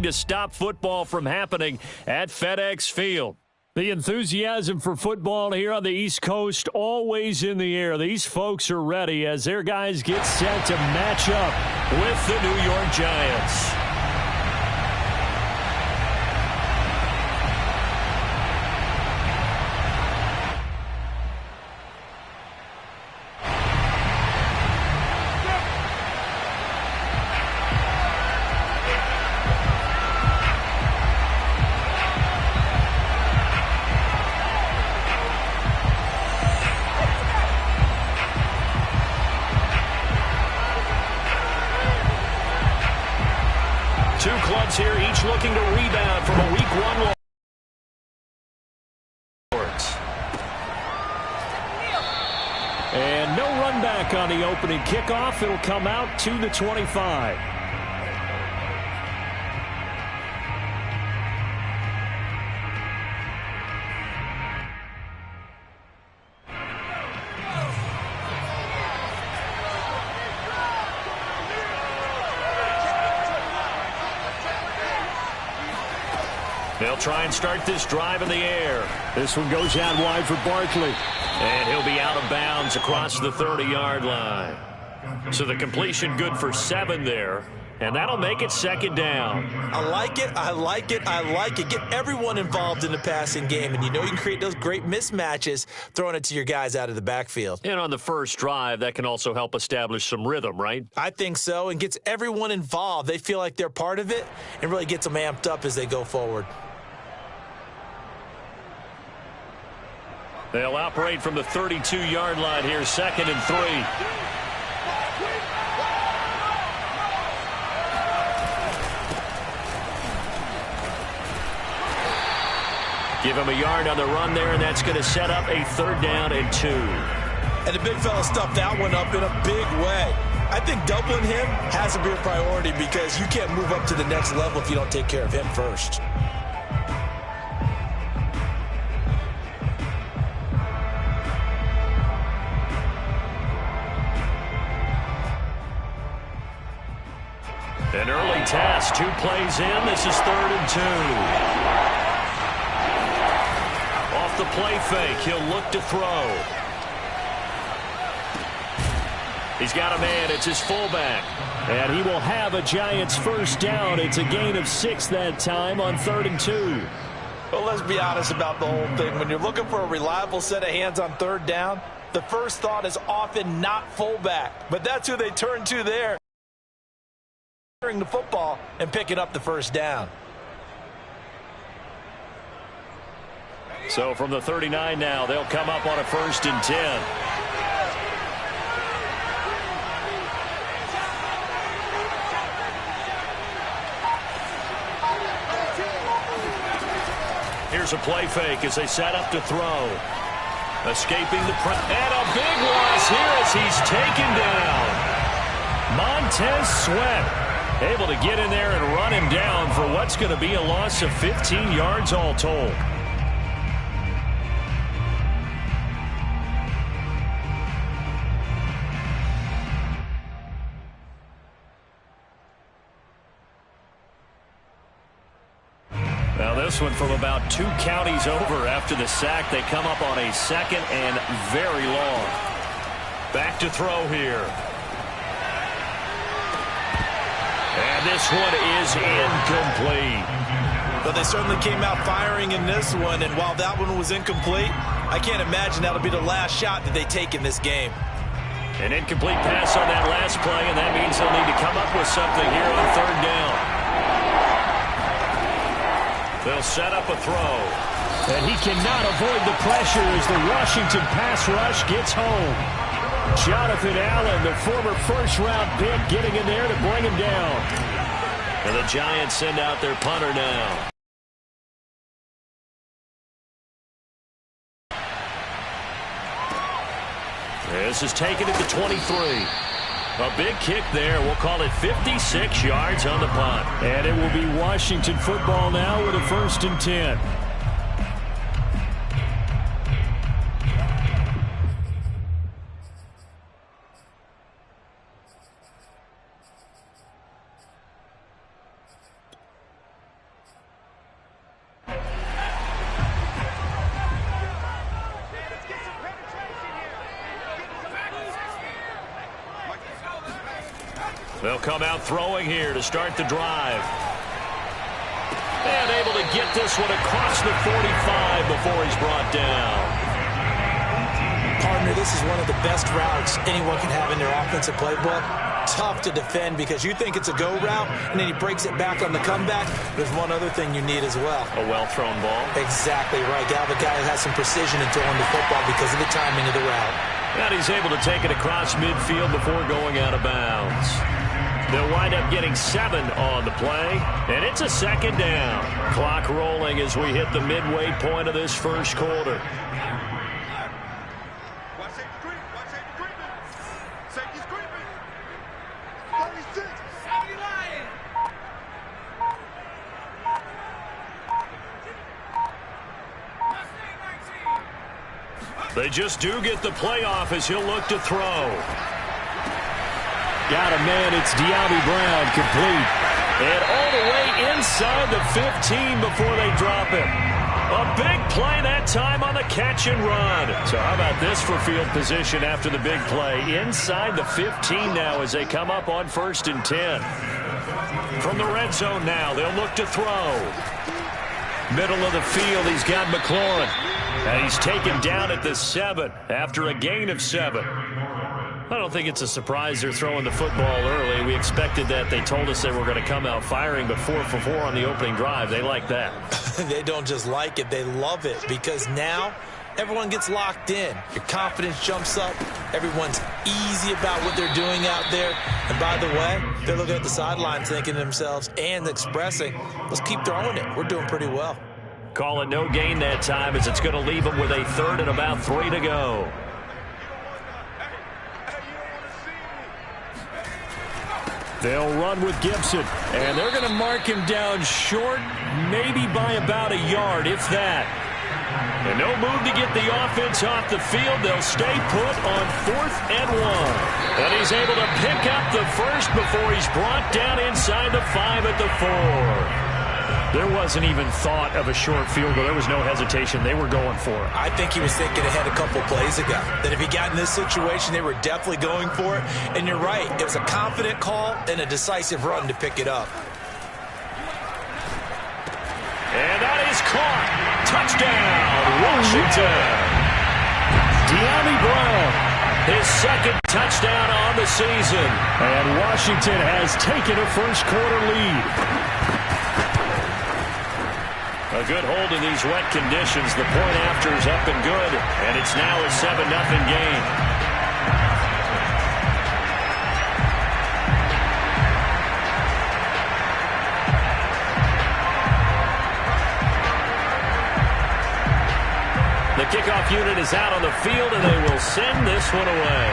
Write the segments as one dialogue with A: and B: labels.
A: to stop football from happening at FedEx Field.
B: The enthusiasm for football here on the East Coast always in the air. These folks are ready as their guys get set to match up
A: with the New York Giants. Two clubs here, each looking to rebound from a Week 1 loss.
B: And no run back on the opening kickoff. It'll come out to the 25.
A: They'll try and start this drive in the air.
B: This one goes out wide for Barkley.
A: And he'll be out of bounds across the 30-yard line. So the completion good for 7 there. And that'll make it second down.
C: I like it, I like it, I like it. Get everyone involved in the passing game. And you know you can create those great mismatches throwing it to your guys out of the backfield.
A: And on the first drive, that can also help establish some rhythm, right?
C: I think so, and gets everyone involved. They feel like they're part of it and really gets them amped up as they go forward.
A: They'll operate from the 32-yard line here, 2nd and 3. Give him a yard on the run there, and that's going to set up a 3rd down and 2.
C: And the big fella stuffed that one up in a big way. I think doubling him has to be a priority because you can't move up to the next level if you don't take care of him first.
A: An early test, 2 plays in. This is 3rd and 2. Off the play fake, he'll look to throw. He's got a man, it's his fullback.
B: And he will have a Giants first down. It's a gain of 6 that time on 3rd and 2.
C: Well, let's be honest about the whole thing. When you're looking for a reliable set of hands on 3rd down, the first thought is often not fullback. But that's who they turn to there. The football and picking up the first down.
A: So from the 39 now, they'll come up on a 1st and 10. Here's a play fake as they set up to throw. Escaping the press. And a big loss here as he's taken down. Montez Sweat able to get in there and run him down for what's going to be a loss of 15 yards all told. Now this one from about 2 counties over after the sack. They come up on a 2nd and very long. Back to throw here. And this one is incomplete.
C: But they certainly came out firing in this one, and while that one was incomplete, I can't imagine that'll be the last shot that they take in this game.
A: An incomplete pass on that last play, and that means they'll need to come up with something here on 3rd down. They'll set up a throw.
B: And he cannot avoid the pressure as the Washington pass rush gets home. Jonathan Allen, the former first-round pick, getting in there to bring him down.
A: And the Giants send out their punter now. This is taken at the 23. A big kick there. We'll call it 56 yards on the punt.
B: And it will be Washington football now with a 1st and 10.
A: They'll come out throwing here to start the drive. And able to get this one across the 45 before he's brought down.
C: Partner, this is one of the best routes anyone can have in their offensive playbook. Tough to defend because you think it's a go route, and then he breaks it back on the comeback. There's one other thing you need as well.
A: A well-thrown ball. Exactly
C: right. Got a guy who has some precision in throwing the football because of the timing of the route.
A: And he's able to take it across midfield before going out of bounds. They'll wind up getting 7 on the play, and it's a second down. Clock rolling as we hit the midway point of this first quarter. They just do get the play off as he'll look to throw.
B: Got a man, it's De'Ami Brown, complete.
A: And all the way inside the 15 before they drop him. A big play that time on the catch and run. So how about this for field position after the big play? Inside the 15 now as they come up on 1st and 10. From the red zone now, they'll look to throw. Middle of the field, he's got McLaurin. And he's taken down at the 7 after a gain of 7. I don't think it's a surprise they're throwing the football early. We expected that. They told us they were going to come out firing, but 4 for 4 on the opening drive. They like that.
C: They don't just like it. They love it because now everyone gets locked in. Your confidence jumps up. Everyone's easy about what they're doing out there. And by the way, they're looking at the sidelines thinking to themselves and expressing, let's keep throwing it. We're doing pretty well.
A: Call it no gain that time as it's going to leave them with a 3rd and about 3 to go.
B: They'll run with Gibson, and they're going to mark him down short, maybe by about a yard, if that.
A: And no move to get the offense off the field. They'll stay put on 4th and 1. And he's able to pick up the first before he's brought down inside the 5 at the 4.
B: There wasn't even thought of a short field goal. There was no hesitation. They were going for it.
C: I think he was thinking ahead a couple plays ago. That if he got in this situation, they were definitely going for it. And you're right. It was a confident call and a decisive run to pick it up.
A: And that is caught. Touchdown, Washington.
B: De'Ami Brown.
A: His 2nd touchdown on the season.
B: And Washington has taken a first quarter lead.
A: A good hold in these wet conditions. The point after is up and good, and it's now a 7-0 game. The kickoff unit is out on the field, and they will send this one away.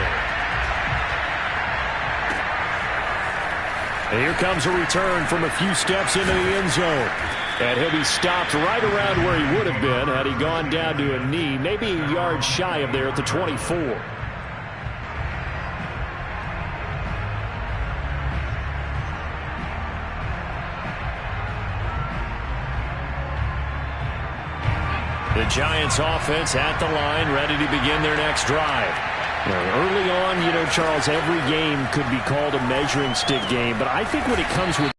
B: And here comes a return from a few steps into the end zone. And he'll be stopped right around where he would have been had he gone down to a knee, maybe a yard shy of there at the 24.
A: The Giants offense at the line, ready to begin their next drive.
B: Early on, you know, Charles, every game could be called a measuring stick game, but I think when it comes with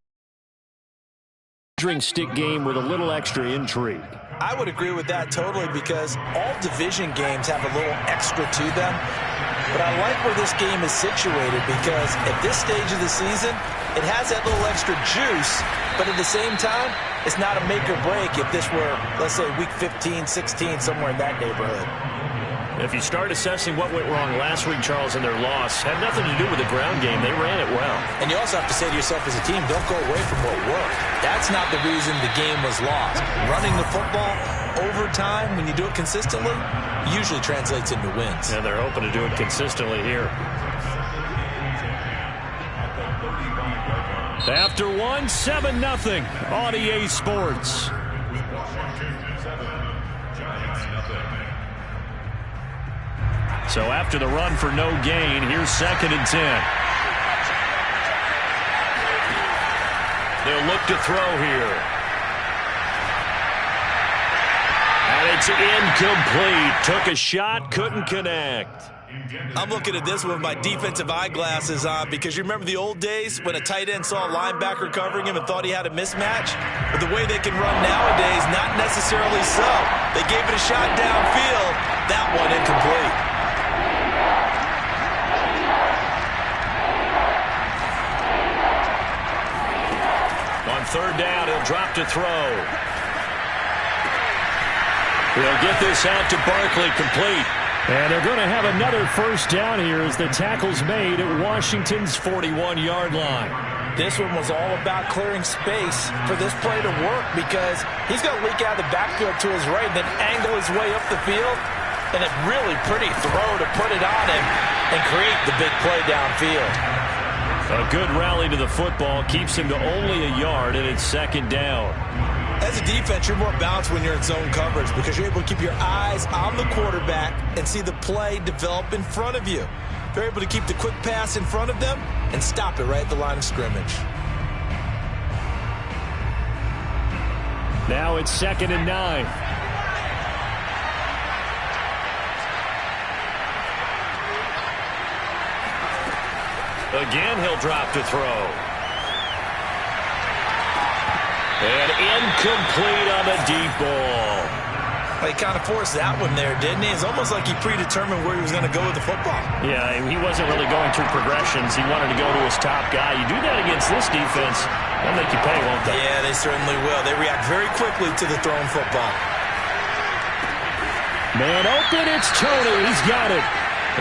B: measuring stick game with a little extra intrigue.
C: I would agree with that totally because all division games have a little extra to them. But I like where this game is situated because at this stage of the season, it has that little extra juice, but at the same time, it's not a make or break if this were, let's say, week 15, 16, somewhere in that neighborhood.
A: If you start assessing what went wrong last week, Charles, and their loss, had nothing to do with the ground game. They ran it well.
C: And you also have to say to yourself as a team, don't go away from what worked. That's not the reason the game was lost. Running the football over time, when you do it consistently, usually translates into wins.
A: And they're hoping to do it consistently here.
B: After 7-0 on EA Sports.
A: So after the run for no gain, here's 2nd and 10. They'll look to throw here. And it's incomplete. Took a shot, couldn't connect.
C: I'm looking at this with my defensive eyeglasses on because you remember the old days when a tight end saw a linebacker covering him and thought he had a mismatch? But the way they can run nowadays, not necessarily so. They gave it a shot downfield. That one incomplete.
A: On third down, he'll drop to throw. He'll get this out to Barkley, complete.
B: And they're going to have another first down here as the tackle's made at Washington's 41-yard line.
C: This one was all about clearing space for this play to work because he's going to leak out of the backfield to his right and then angle his way up the field. And a really pretty throw to put it on him and create the big play downfield.
A: A good rally to the football keeps him to only a yard, and it's second down.
C: As a defense, you're more balanced when you're in zone coverage because you're able to keep your eyes on the quarterback and see the play develop in front of you. You're able to keep the quick pass in front of them and stop it right at the line of scrimmage.
B: Now it's 2nd and 9.
A: Again, he'll drop to throw. And incomplete on the deep ball.
C: He kind of forced that one there, didn't he? It's almost like he predetermined where he was going to go with the football.
A: Yeah, he wasn't really going through progressions. He wanted to go to his top guy. You do that against this defense, they'll make you pay, won't they?
C: Yeah, they certainly will. They react very quickly to the thrown football.
B: Man open, it's Tony. He's got it.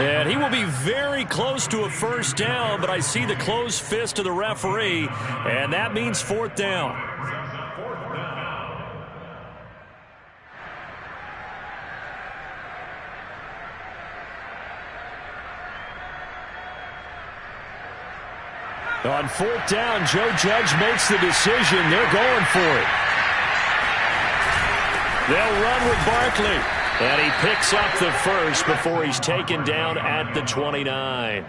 A: And he will be very close to a first down, but I see the closed fist of the referee, and that means fourth down.
B: On fourth down, Joe Judge makes the decision. They're going for it.
A: They'll run with Barkley. And he picks up the first before he's taken down at the 29.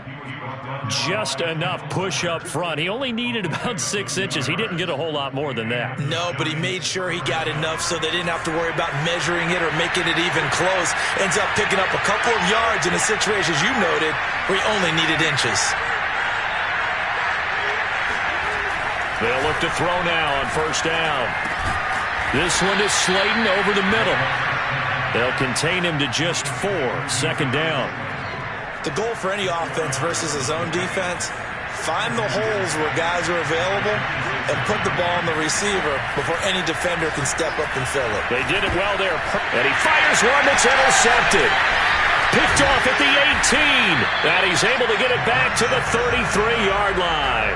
A: Just enough push up front. He only needed about 6 inches. He didn't get a whole lot more than that.
C: No, but he made sure he got enough so they didn't have to worry about measuring it or making it even close. Ends up picking up a couple of yards in a situation, as you noted, where he only needed inches.
A: They'll look to throw now on first down. This one is Slayton over the middle. They'll contain him to just 4. Second down.
C: The goal for any offense versus a zone defense, find the holes where guys are available and put the ball on the receiver before any defender can step up and fill it.
A: They did it well there. And he fires one that's intercepted. Picked off at the 18. And he's able to get it back to the 33-yard line.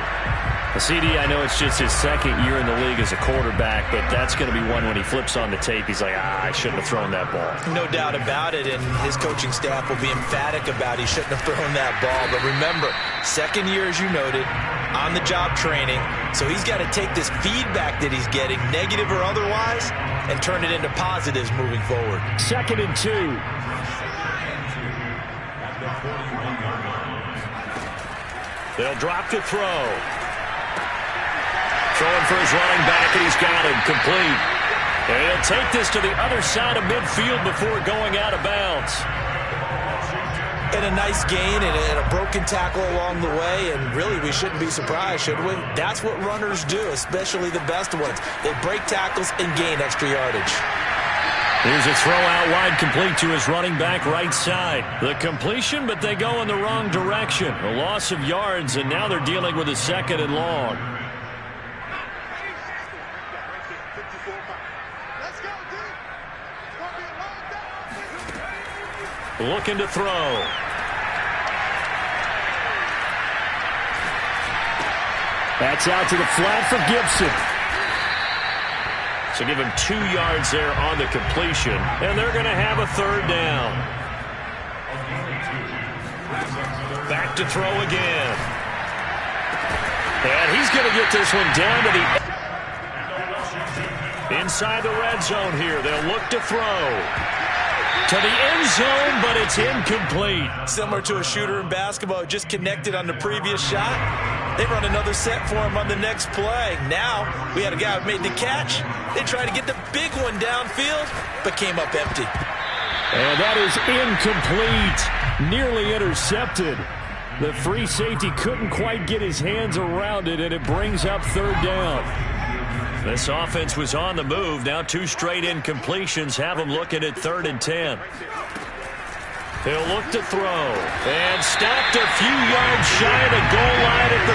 B: CD, I know it's just his second year in the league as a quarterback, but that's going to be one when he flips on the tape. He's like, I shouldn't have thrown that ball.
C: No doubt about it, and his coaching staff will be emphatic about he shouldn't have thrown that ball. But remember, second year, as you noted, on-the-job training, so he's got to take this feedback that he's getting, negative or otherwise, and turn it into positives moving forward.
B: 2nd and 2.
A: They'll drop to throw. Throwing for his running back, and he's got him complete. And he'll take this to the other side of midfield before going out of bounds.
C: And a nice gain and a broken tackle along the way, and really we shouldn't be surprised, should we? That's what runners do, especially the best ones. They break tackles and gain extra yardage.
A: Here's a throw out wide, complete to his running back right side. The completion, but they go in the wrong direction. A loss of yards, and now they're dealing with a 2nd and long. Looking to throw.
B: That's out to the flat for Gibson.
A: So give him 2 yards there on the completion, and they're going to have a third down. Back to throw again. And he's going to get this one down to the inside the red zone here. They'll look to throw to the end zone, but it's incomplete.
C: Similar to a shooter in basketball, just connected on the previous shot. They run another set for him on the next play. Now, we had a guy who made the catch. They tried to get the big one downfield, but came up empty.
B: And that is incomplete. Nearly intercepted. The free safety couldn't quite get his hands around it, and it brings up third down.
A: This offense was on the move. Now 2 straight incompletions have them looking at 3rd and 10. He'll look to throw. And stopped a few yards shy of the goal line at the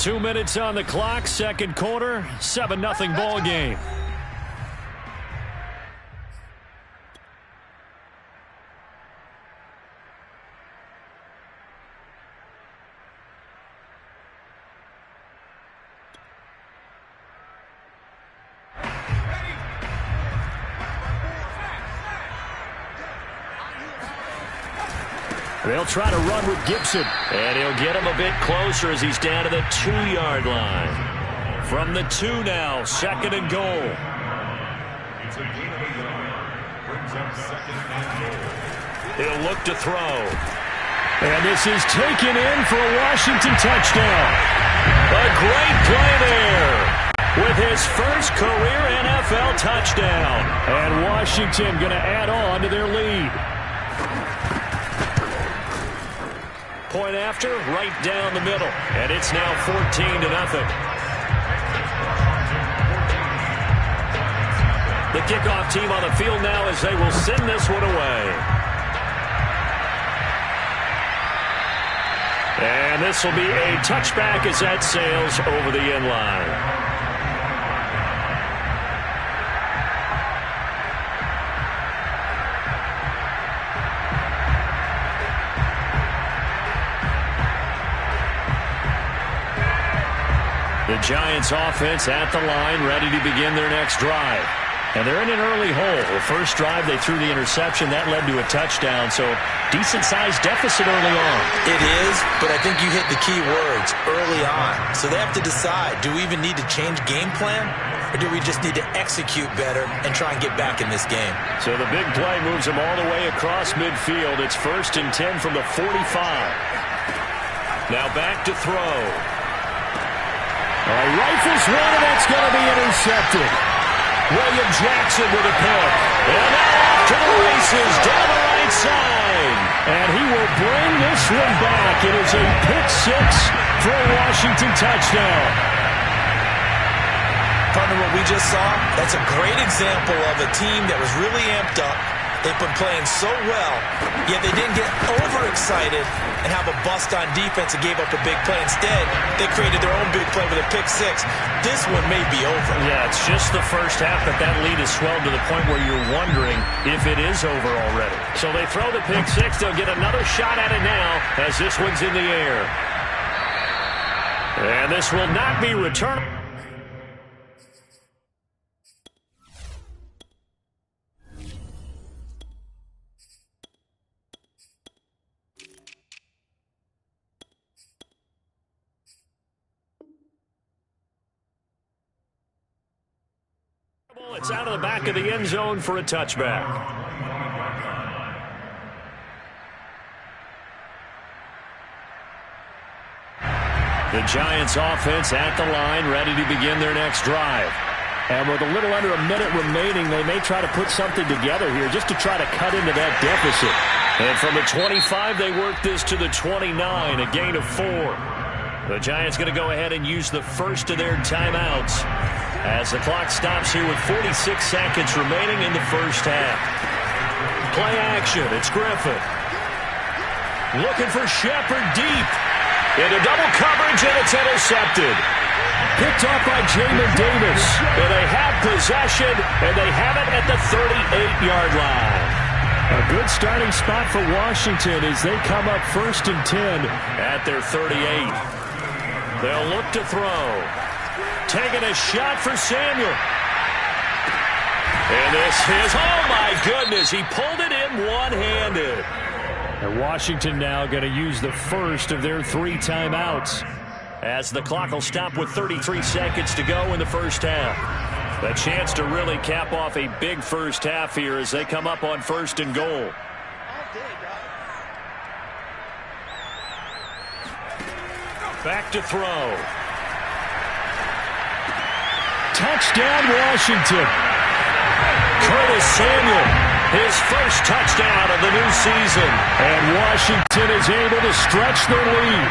A: 3. 2 minutes on the clock, second quarter, 7-0 ball game. They'll try to run with Gibson. And he'll get him a bit closer as he's down to the 2-yard line. From the 2 now, 2nd and goal. He'll look to throw.
B: And this is taken in for a Washington touchdown.
A: A great play there with his first career NFL touchdown.
B: And Washington going to add on to their lead.
A: Point after, right down the middle. And it's now 14-0. The kickoff team on the field now as they will send this one away. And this will be a touchback as that sails over the end line. The Giants offense at the line, ready to begin their next drive. And they're in an early hole. The first drive, they threw the interception. That led to a touchdown, so decent-sized deficit early on.
C: It is, but I think you hit the key words, early on. So they have to decide, do we even need to change game plan, or do we just need to execute better and try and get back in this game?
A: So the big play moves them all the way across midfield. It's 1st and 10 from the 45. Now back to throw.
B: Rifles one, and that's going to be intercepted.
A: William Jackson with a pick. And now off to the races down the right side.
B: And he will bring this one back. It is a pick 6 for a Washington touchdown.
C: Partner, what we just saw, that's a great example of a team that was really amped up. They've been playing so well, yet they didn't get overexcited and have a bust on defense and gave up a big play. Instead, they created their own big play with a pick 6. This one may be over.
A: Yeah, it's just the first half, but that lead has swelled to the point where you're wondering if it is over already. So they throw the pick 6. They'll get another shot at it now as this one's in the air. And this will not be returned. It's out of the back of the end zone for a touchback. The Giants offense at the line, ready to begin their next drive.
B: And with a little under a minute remaining, they may try to put something together here just to try to cut into that deficit.
A: And from the 25, they work this to the 29, a gain of 4. The Giants going to go ahead and use the first of their timeouts as the clock stops here with 46 seconds remaining in the first half. Play action. It's Griffin. Looking for Shepard deep. Into double coverage, and it's intercepted.
B: Picked off by Jamin Davis.
A: And they have possession, and they have it at the 38-yard line.
B: A good starting spot for Washington as they come up 1st and 10.
A: At their 38. They'll look to throw. Taking a shot for Samuel. And this is, oh my goodness, he pulled it in one-handed.
B: And Washington now going to use the first of their 3 timeouts.
A: As the clock will stop with 33 seconds to go in the first half. A chance to really cap off a big first half here as they come up on 1st and goal. Back to throw.
B: Touchdown, Washington.
A: Curtis Samuel, his first touchdown of the new season.
B: And Washington is able to stretch their lead.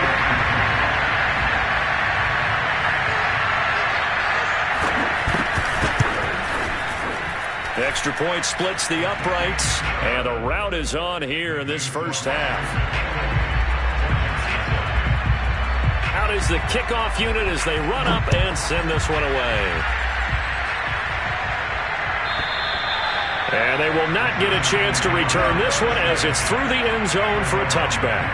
A: Extra point splits the uprights, and a rout is on here in this first half. Out is the kickoff unit as they run up and send this one away. And they will not get a chance to return this one as it's through the end zone for a touchback.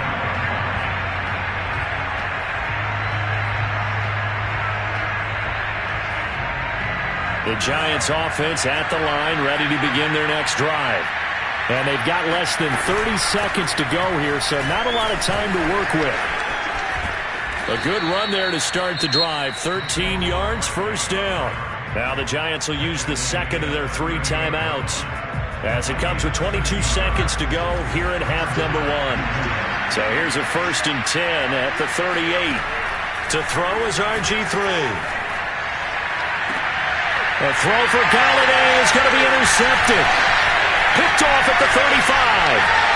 A: The Giants offense at the line, ready to begin their next drive.
B: And they've got less than 30 seconds to go here, so not a lot of time to work with.
A: A good run there to start the drive. 13 yards, first down. Now the Giants will use the second of their 3 timeouts as it comes with 22 seconds to go here in half number 1. So here's a 1st and 10 at the 38. To throw is RG3. A throw for Galladay is going to be intercepted. Picked off at the 35.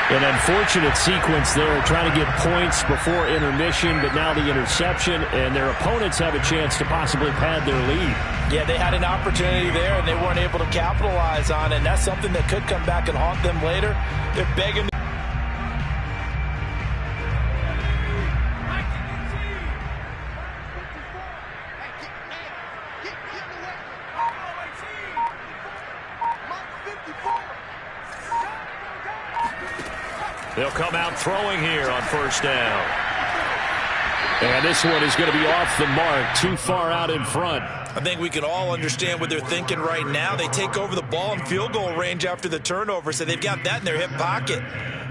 B: An unfortunate sequence there, trying to get points before intermission, but now the interception, and their opponents have a chance to possibly pad their lead.
C: Yeah, they had an opportunity there, and they weren't able to capitalize on it, and that's something that could come back and haunt them later. They're begging.
A: They'll come out throwing here on first down.
B: And this one is going to be off the mark, too far out in front.
C: I think we can all understand what they're thinking right now. They take over the ball in field goal range after the turnover, so they've got that in their hip pocket.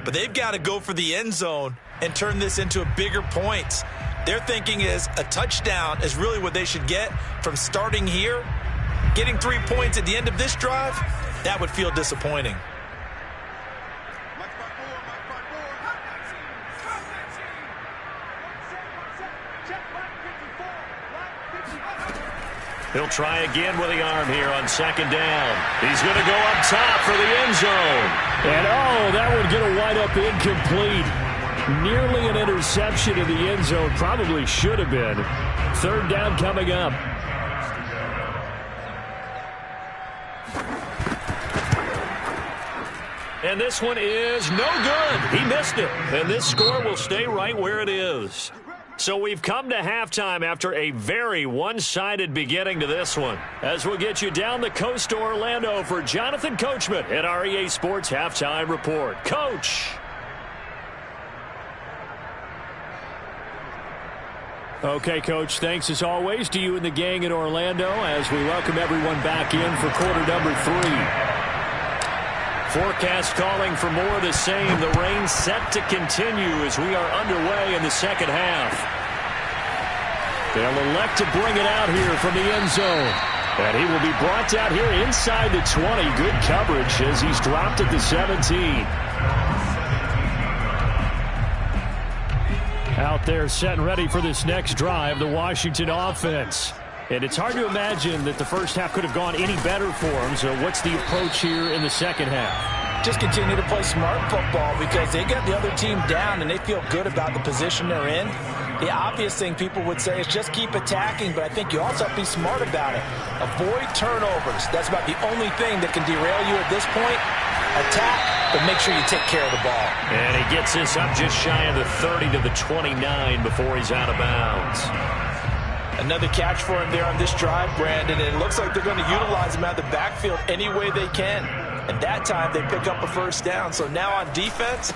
C: But they've got to go for the end zone and turn this into a bigger points. Their thinking is a touchdown is really what they should get from starting here. Getting 3 points at the end of this drive, that would feel disappointing.
A: He'll try again with the arm here on second down. He's going to go up top for the end zone.
B: And, that would get a wind up incomplete. Nearly an interception in the end zone. Probably should have been. Third down coming up.
A: And this one is no good. He missed it. And this score will stay right where it is. So we've come to halftime after a very one-sided beginning to this one. As we'll get you down the coast to Orlando for Jonathan Coachman at our EA Sports Halftime Report. Coach.
B: Okay, Coach, thanks as always to you and the gang in Orlando as we welcome everyone back in for quarter number 3.
A: Forecast calling for more of the same. The rain set to continue as we are underway in the second half. They'll elect to bring it out here from the end zone. And he will be brought down here inside the 20. Good coverage as he's dropped at the 17.
B: Out there set and ready for this next drive, the Washington offense. And it's hard to imagine that the first half could have gone any better for them. So what's the approach here in the second half?
C: Just continue to play smart football because they got the other team down and they feel good about the position they're in. The obvious thing people would say is just keep attacking, but I think you also have to be smart about it. Avoid turnovers. That's about the only thing that can derail you at this point. Attack, but make sure you take care of the ball.
A: And he gets this up just shy of the 30 to the 29 before he's out of bounds.
C: Another catch for him there on this drive, Brandon, and it looks like they're going to utilize him out of the backfield any way they can. And that time they pick up a first down. So now on defense,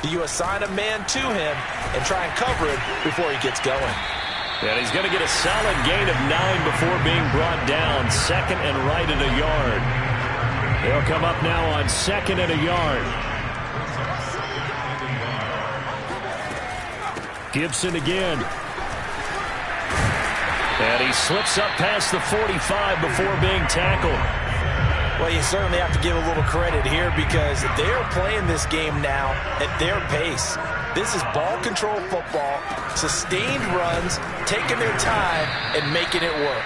C: do you assign a man to him and try and cover him before he gets going?
A: And he's going to get a solid gain of 9 before being brought down. Second and right at a yard. They'll come up now on second and a yard.
B: Gibson again.
A: And he slips up past the 45 before being tackled.
C: Well, you certainly have to give a little credit here because they're playing this game now at their pace. This is ball control football, sustained runs, taking their time, and making it work.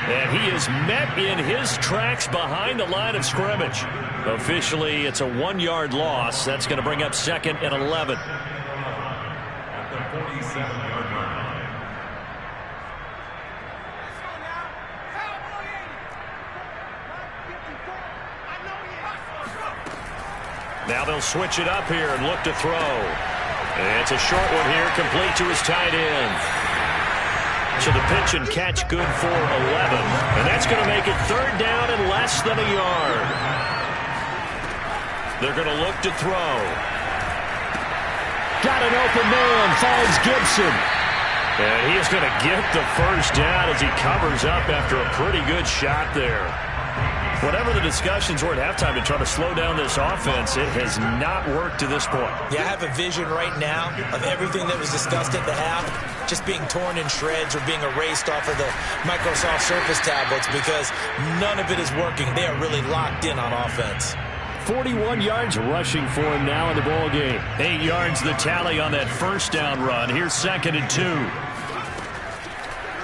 A: And he is met in his tracks behind the line of scrimmage. Officially, it's a 1-yard loss. That's going to bring up 2nd and 11.
D: At the 47-yard line.
A: Now they'll switch it up here and look to throw. And it's a short one here, complete to his tight end. So the pitch and catch good for 11. And that's going to make it 3rd down and less than a yard. They're going to look to throw.
B: Got an open man, finds Gibson.
A: And he is going to get the 1st down as he covers up after a pretty good shot there. Whatever the discussions were at halftime to try to slow down this offense, it has not worked to this point.
C: Yeah, I have a vision right now of everything that was discussed at the half just being torn in shreds or being erased off of the Microsoft Surface tablets because none of it is working. They are really locked in on offense.
B: 41 yards rushing for him now in the ball game.
A: 8 yards the tally on that 1st down run. Here's 2nd and 2.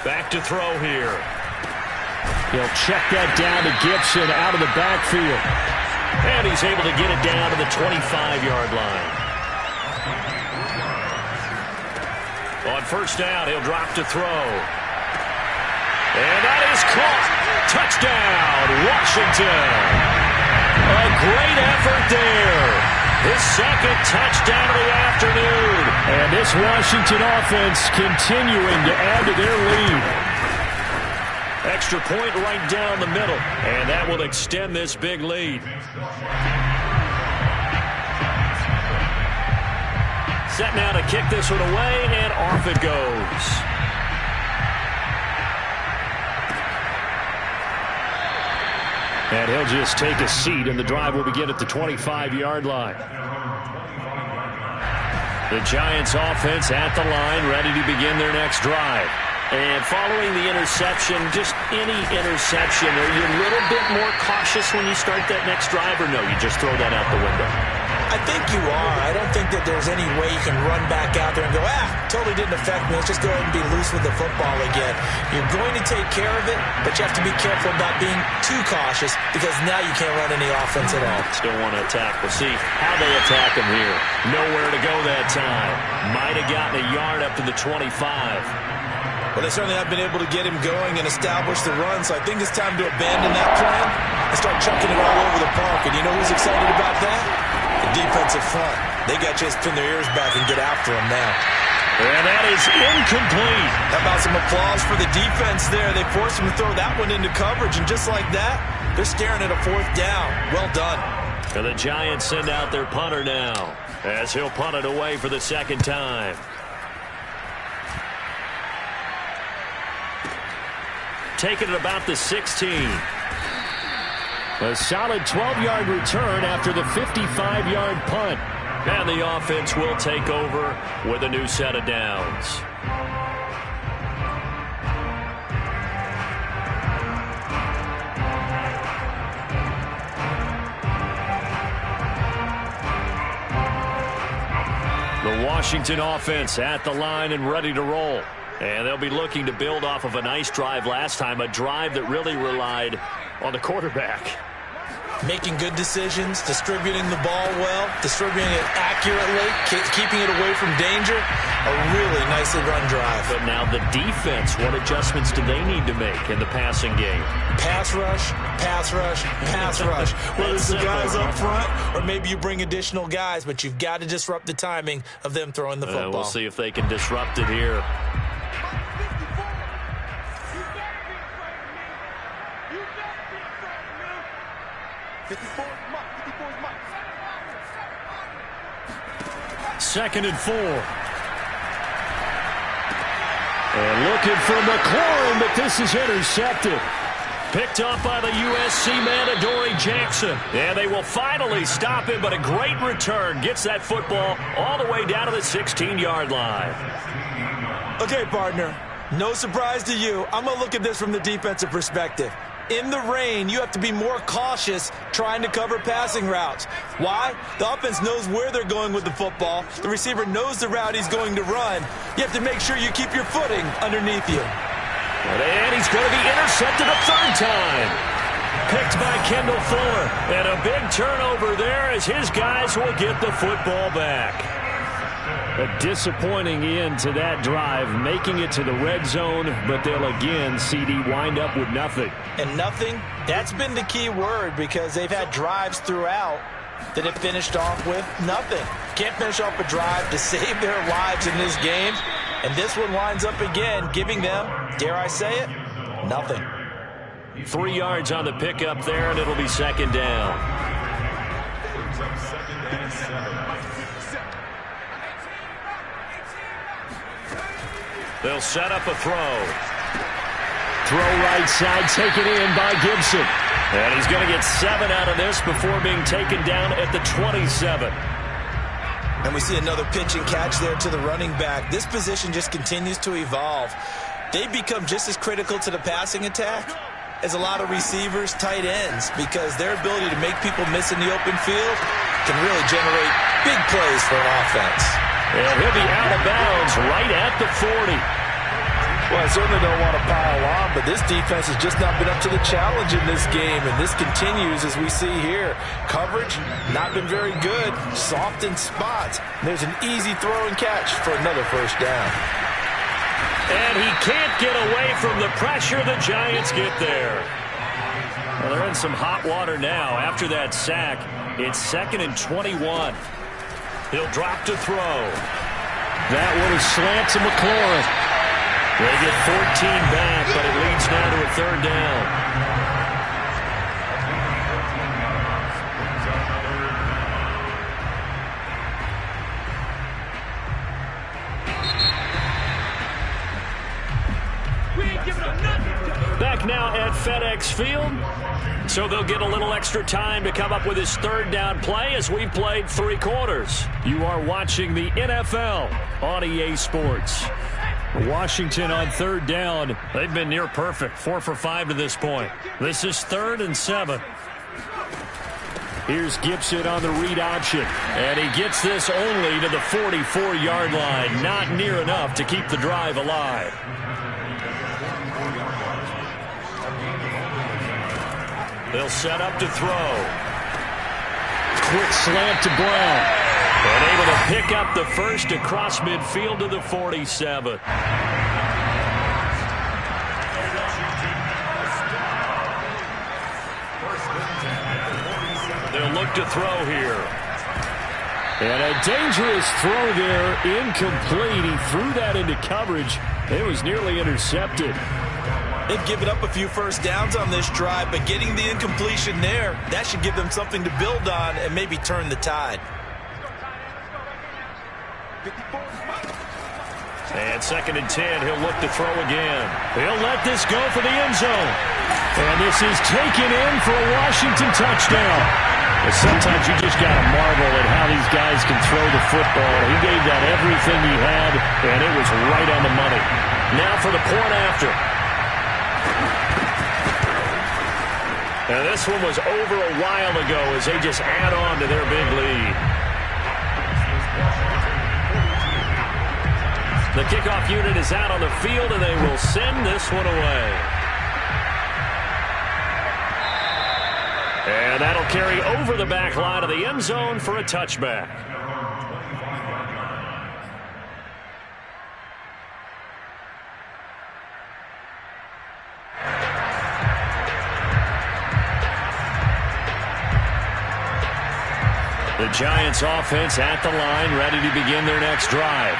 A: Back to throw here.
B: He'll check that down to Gibson out of the backfield.
A: And he's able to get it down to the 25-yard line. On 1st down, he'll drop to throw. And that is caught. Touchdown, Washington. A great effort there. His 2nd touchdown of the afternoon.
B: And this Washington offense continuing to add to their lead.
A: Extra point right down the middle. And that will extend this big lead. Set now to kick this one away, and off it goes.
B: And he'll just take a seat, and the drive will begin at the 25-yard line.
A: The Giants offense at the line, ready to begin their next drive. And following the interception, just any interception, are you a little bit more cautious when you start that next drive, or no, you just throw that out the window?
C: I think you are. I don't think that there's any way you can run back out there and go, totally didn't affect me. Let's just go ahead and be loose with the football again. You're going to take care of it, but you have to be careful about being too cautious because now you can't run any offense at all.
A: Still want to attack. We'll see how they attack him here. Nowhere to go that time. Might have gotten a yard up to the 25.
C: Well, they certainly have been able to get him going and establish the run, so I think it's time to abandon that plan and start chucking it all over the park. And you know who's excited about that? The defensive front. They got a chance to pin their ears back and get after him now.
A: And that is incomplete.
C: How about some applause for the defense there? They forced him to throw that one into coverage, and just like that, they're staring at a 4th down. Well done.
A: And the Giants send out their punter now as he'll punt it away for the 2nd time. Taking it about the 16.
B: A solid 12-yard return after the 55-yard punt.
A: And the offense will take over with a new set of downs. The Washington offense at the line and ready to roll. And they'll be looking to build off of a nice drive last time, a drive that really relied on the quarterback.
C: Making good decisions, distributing the ball well, distributing it accurately, keeping it away from danger. A really nicely run drive.
A: But now the defense, what adjustments do they need to make in the passing game?
C: Pass rush, pass rush, pass rush. Whether it's the guys up front or maybe you bring additional guys, but you've got to disrupt the timing of them throwing the football.
A: We'll see if they can disrupt it here.
B: Second and 4. And looking for McLaurin, but this is intercepted.
A: Picked up by the USC man, Adoree Jackson. And they will finally stop him, but a great return. Gets that football all the way down to the 16-yard line.
C: Okay, partner. No surprise to you. I'm going to look at this from the defensive perspective. In the rain, you have to be more cautious trying to cover passing routes. Why? The offense knows where they're going with the football. The receiver knows the route he's going to run. You have to make sure you keep your footing underneath you.
A: And he's going to be intercepted a third time. Picked by Kendall Fuller. And a big turnover there as his guys will get the football back.
B: A disappointing end to that drive, making it to the red zone, but they'll again, CD, wind up with nothing.
C: And nothing, that's been the key word because they've had drives throughout that have finished off with nothing. Can't finish off a drive to save their lives in this game. And this one winds up again, giving them, dare I say it, nothing.
A: 3 yards on the pickup there, and it'll be second down.
D: Second and 7.
A: They'll set up a throw.
B: Throw right side, taken in by Gibson.
A: And he's going to get 7 out of this before being taken down at the 27.
C: And we see another pitch and catch there to the running back. This position just continues to evolve. They become just as critical to the passing attack as a lot of receivers, tight ends, because their ability to make people miss in the open field can really generate big plays for an offense.
A: And he'll be out of bounds right at the 40.
C: Well, I certainly don't want to pile on, but this defense has just not been up to the challenge in this game, and this continues as we see here. Coverage, not been very good, soft in spots. There's an easy throw and catch for another first down.
A: And he can't get away from the pressure. The Giants get there. Well, they're in some hot water now after that sack. It's 2nd and 21. He'll drop to throw.
B: That one is slant to McLaurin.
A: They get 14 back, but it leads now to a third down. Back now at FedEx Field. So they'll get a little extra time to come up with his third down play as we played 3 quarters.
B: You are watching the NFL on EA Sports. Washington on third down.
A: They've been near perfect, 4 for 5 to this point. This is 3rd and 7.
B: Here's Gibson on the read option.
A: And he gets this only to the 44-yard line. Not near enough to keep the drive alive. They'll set up to throw.
B: Quick slant to Brown.
A: And able to pick up the first across midfield to the 47. They'll look to throw here.
B: And a dangerous throw there, incomplete. He threw that into coverage. It was nearly intercepted.
C: They've given up a few first downs on this drive, but getting the incompletion there, that should give them something to build on and maybe turn the tide.
A: And 2nd and 10, he'll look to throw again. He'll let this go for the end zone.
B: And this is taken in for a Washington touchdown.
A: But sometimes you just got to marvel at how these guys can throw the football. He gave that everything he had, and it was right on the money. Now for the point after. And this one was over a while ago as they just add on to their big lead. The kickoff unit is out on the field, and they will send this one away. And that'll carry over the back line of the end zone for a touchback. The Giants offense at the line, ready to begin their next drive.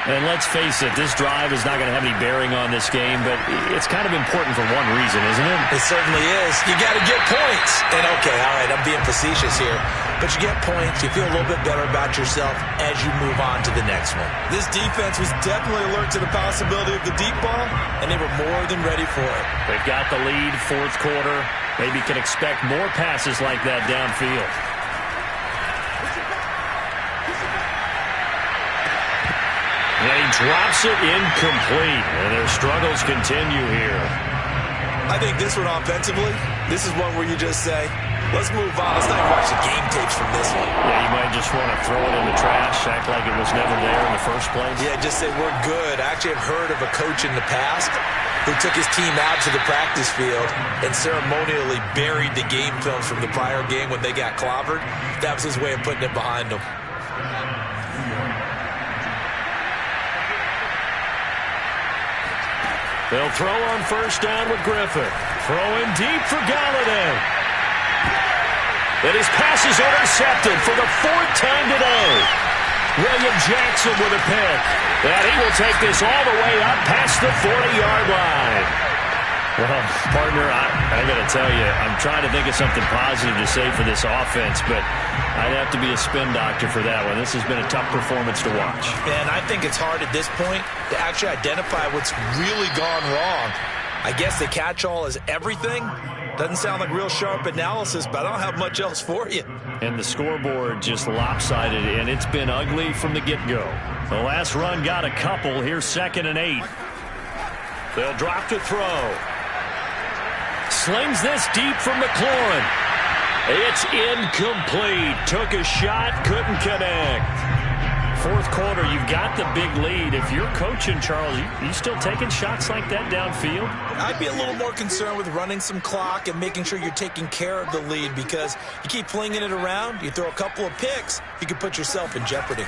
A: And let's face it, this drive is not going to have any bearing on this game, but it's kind of important for one reason, isn't it?
C: It certainly is. You got to get points. And okay, all right, I'm being facetious here. But you get points, you feel a little bit better about yourself as you move on to the next one. This defense was definitely alert to the possibility of the deep ball, and they were more than ready for it.
A: They've got the lead, 4th quarter. Maybe can expect more passes like that downfield. And he drops it incomplete. And their struggles continue here.
C: I think this one offensively, this is one where you just say, let's move on. Let's not even watch the game tapes from this one.
B: Yeah, you might just want to throw it in the trash, act like it was never there in the first place.
C: Yeah, just say we're good. I actually have heard of a coach in the past who took his team out to the practice field and ceremonially buried the game films from the prior game when they got clobbered. That was his way of putting it behind them.
A: They'll throw on first down with Griffin. Throwing deep for Galladay. And his pass is intercepted for the fourth time today. William Jackson with a pick. And he will take this all the way up past the 40-yard line.
B: Well, partner, I got to tell you, I'm trying to think of something positive to say for this offense, but I'd have to be a spin doctor for that one. This has been a tough performance to watch.
C: And I think it's hard at this point to actually identify what's really gone wrong. I guess the catch-all is everything. Doesn't sound like real sharp analysis, but I don't have much else for you.
B: And the scoreboard just lopsided, and it's been ugly from the get-go.
A: The last run got a couple. Here's 2nd and 8. They'll drop to throw. Slings this deep from McLaurin. It's incomplete. Took a shot, couldn't connect. Fourth quarter, you've got the big lead. If you're coaching, Charles, you still taking shots like that downfield?
C: I'd be a little more concerned with running some clock and making sure you're taking care of the lead, because you keep flinging it around, you throw a couple of picks, you could put yourself in jeopardy.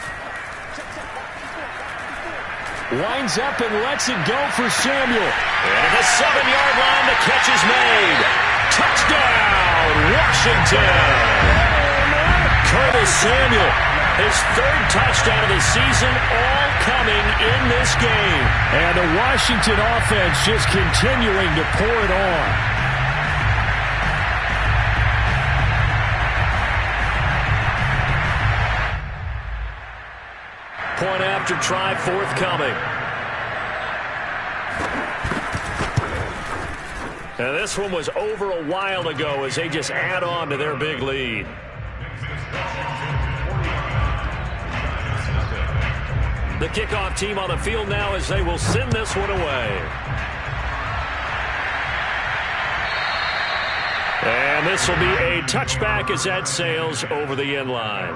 B: Winds up and lets it go for Samuel.
A: And at the 7-yard line, the catch is made. Touchdown, Washington. Curtis Samuel, his 3rd touchdown of the season, all coming in this game.
B: And the Washington offense just continuing to pour it on.
A: Point after try forthcoming. And this one was over a while ago as they just add on to their big lead. The kickoff team on the field now as they will send this one away. And this will be a touchback as that sails over the end line.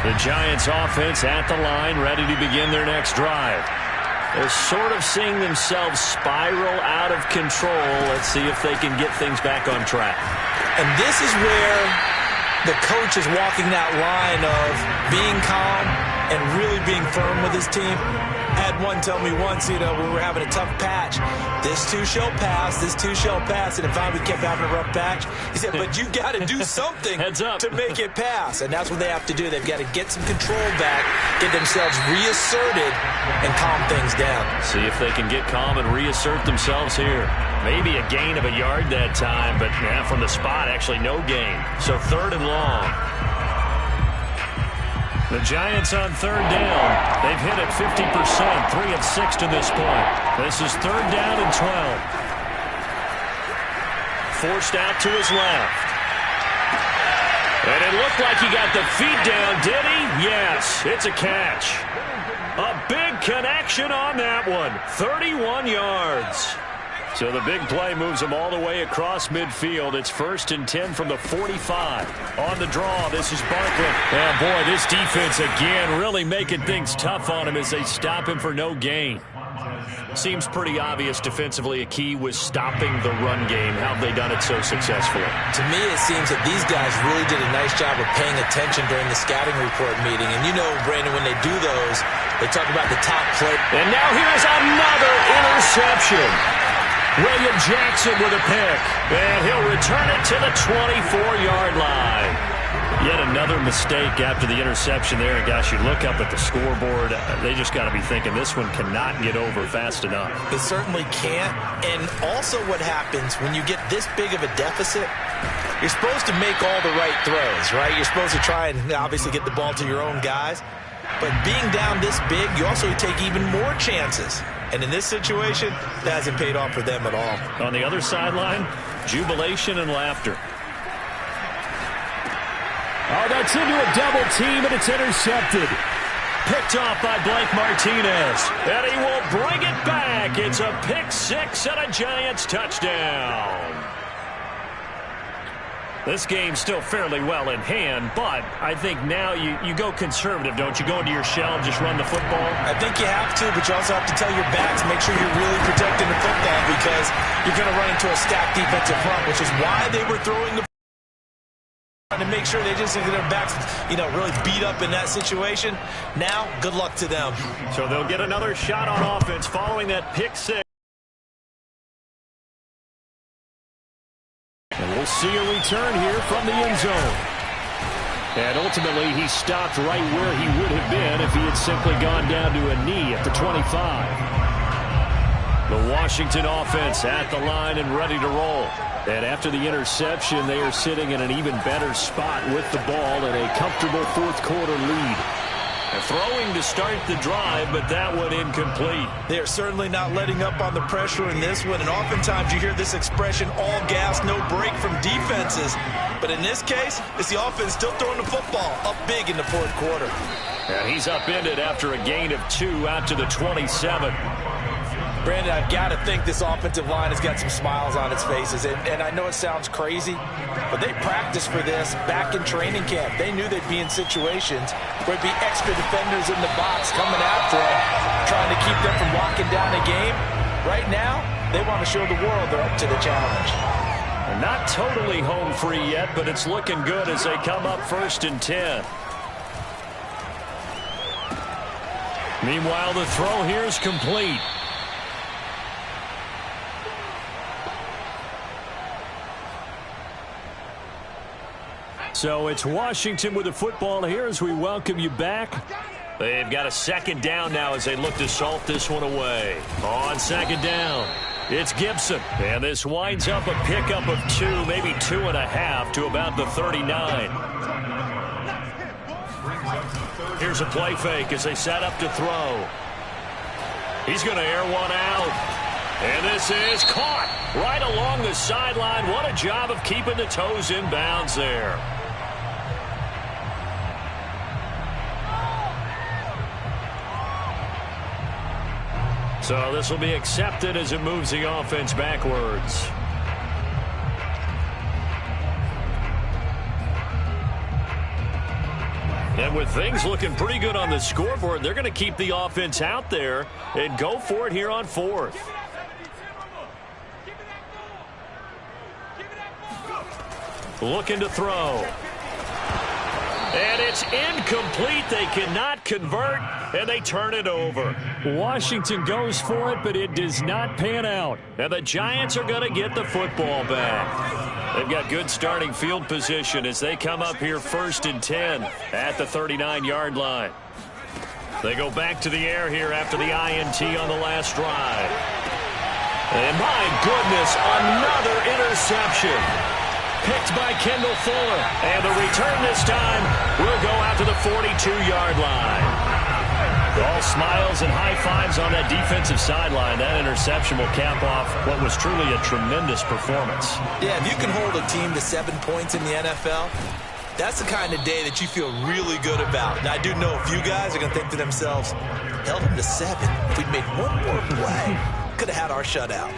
A: The Giants offense at the line, ready to begin their next drive. They're sort of seeing themselves spiral out of control. Let's see if they can get things back on track.
C: And this is where the coach is walking that line of being calm and really being firm with his team. I had one tell me once, when we were having a tough patch, this too shall pass, this too shall pass. And if I kept having a rough patch, he said, but you got to do something to make it pass. And that's what they have to do. They've got to get some control back, get themselves reasserted, and calm things down.
A: See if they can get calm and reassert themselves here. Maybe a gain of a yard that time, but from the spot, actually no gain. So 3rd and long. The Giants on 3rd down. They've hit it 50%, 3 of 6 to this point. This is 3rd down and 12. Forced out to his left. And it looked like he got the feet down, did he? Yes, it's a catch. A big connection on that one. 31 yards. So the big play moves them all the way across midfield. It's 1st and 10 from the 45. On the draw, this is Barkley. Oh, boy, this defense again really making things tough on him as they stop him for no gain. Seems pretty obvious defensively a key was stopping the run game. How have they done it so successfully?
C: To me, it seems that these guys really did a nice job of paying attention during the scouting report meeting. And Brandon, when they do those, they talk about the top play.
A: And now here's another interception. William Jackson with a pick, and he'll return it to the 24-yard line. Yet another mistake after the interception there. And gosh, you look up at the scoreboard, they just got to be thinking this one cannot get over fast enough.
C: It certainly can't. And also what happens when you get this big of a deficit, you're supposed to make all the right throws, right? You're supposed to try and obviously get the ball to your own guys. But being down this big, you also take even more chances. And in this situation, that hasn't paid off for them at all.
A: On the other sideline, jubilation and laughter.
B: Oh, that's into a double team, and it's intercepted.
A: Picked off by Blake Martinez. And he will bring it back. It's a pick six and a Giants touchdown. This game's still fairly well in hand, but I think now you go conservative, don't you? Go into your shell and just run the football?
C: I think you have to, but you also have to tell your backs, make sure you're really protecting the football because you're going to run into a stacked defensive front, which is why they were throwing the to make sure they just get their backs, really beat up in that situation. Now, good luck to them.
A: So they'll get another shot on offense following that pick six. And we'll see a return here from the end zone. And ultimately, he stopped right where he would have been if he had simply gone down to a knee at the 25. The Washington offense at the line and ready to roll. And after the interception, they are sitting in an even better spot with the ball in a comfortable fourth-quarter lead. Throwing to start the drive, but that one incomplete.
C: They are certainly not letting up on the pressure in this one, and oftentimes you hear this expression, all gas, no break from defenses. But in this case, it's the offense still throwing the football up big in the fourth quarter.
A: And he's upended after a gain of 2 out to the 27.
C: Brandon, I've got to think this offensive line has got some smiles on its faces. And I know it sounds crazy, but they practiced for this back in training camp. They knew they'd be in situations where there'd be extra defenders in the box coming after them, trying to keep them from locking down a game. Right now, they want to show the world they're up to the challenge.
A: They're not totally home free yet, but it's looking good as they come up 1st and 10. Meanwhile, the throw here is complete. So it's Washington with the football here as we welcome you back. They've got a second down now as they look to salt this one away. On second down, it's Gibson. And this winds up a pickup of 2, maybe 2.5 to about the 39. Here's a play fake as they set up to throw. He's going to air one out. And this is caught right along the sideline. What a job of keeping the toes in bounds there. So this will be accepted as it moves the offense backwards. And with things looking pretty good on the scoreboard, they're going to keep the offense out there and go for it here on 4th. Looking to throw. And it's incomplete. They cannot convert, and they turn it over. Washington goes for it, but it does not pan out. And the Giants are going to get the football back. They've got good starting field position as they come up here 1st and 10 at the 39-yard line. They go back to the air here after the INT on the last drive. And my goodness, another interception. Picked by Kendall Fuller. And the return this time will go out to the 42-yard line. All smiles and high fives on that defensive sideline. That interception will cap off what was truly a tremendous performance.
C: Yeah, if you can hold a team to 7 points in the NFL, that's the kind of day that you feel really good about. Now, I do know a few guys are going to think to themselves, held them to 7. If we'd made one more play, could have had our shutout.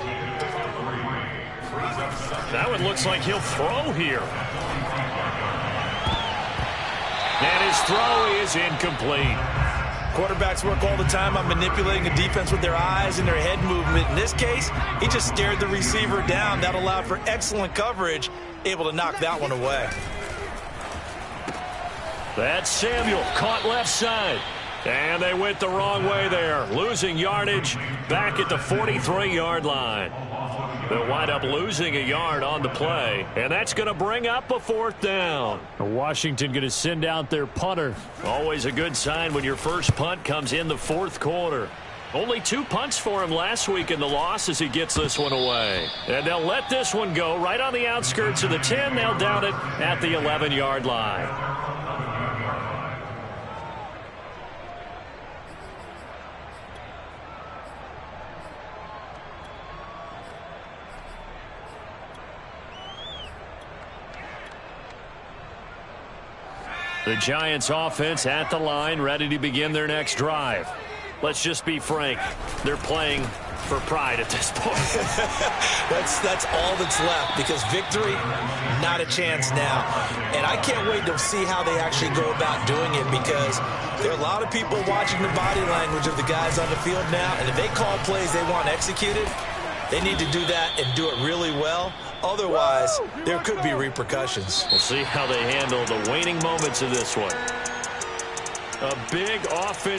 A: That one looks like he'll throw here. And his throw is incomplete.
C: Quarterbacks work all the time on manipulating a defense with their eyes and their head movement. In this case, he just stared the receiver down. That allowed for excellent coverage, able to knock that one away. That's
A: Samuel, caught left side. And they went the wrong way there, losing yardage back at the 43-yard line. They'll wind up losing a yard on the play, and that's going to bring up a 4th down. Washington going to send out their punter. Always a good sign when your first punt comes in the 4th quarter. Only 2 punts for him last week in the loss as he gets this one away. And they'll let this one go right on the outskirts of the 10. They'll down it at the 11-yard line. The Giants offense at the line, ready to begin their next drive. Let's just be frank. They're playing for pride at this point.
C: That's all that's left, because victory, not a chance now. And I can't wait to see how they actually go about doing it, because there are a lot of people watching the body language of the guys on the field now, and if they call plays they want executed, they need to do that and do it really well. Otherwise, there could be repercussions.
A: We'll see how they handle the waning moments of this one. A big offense.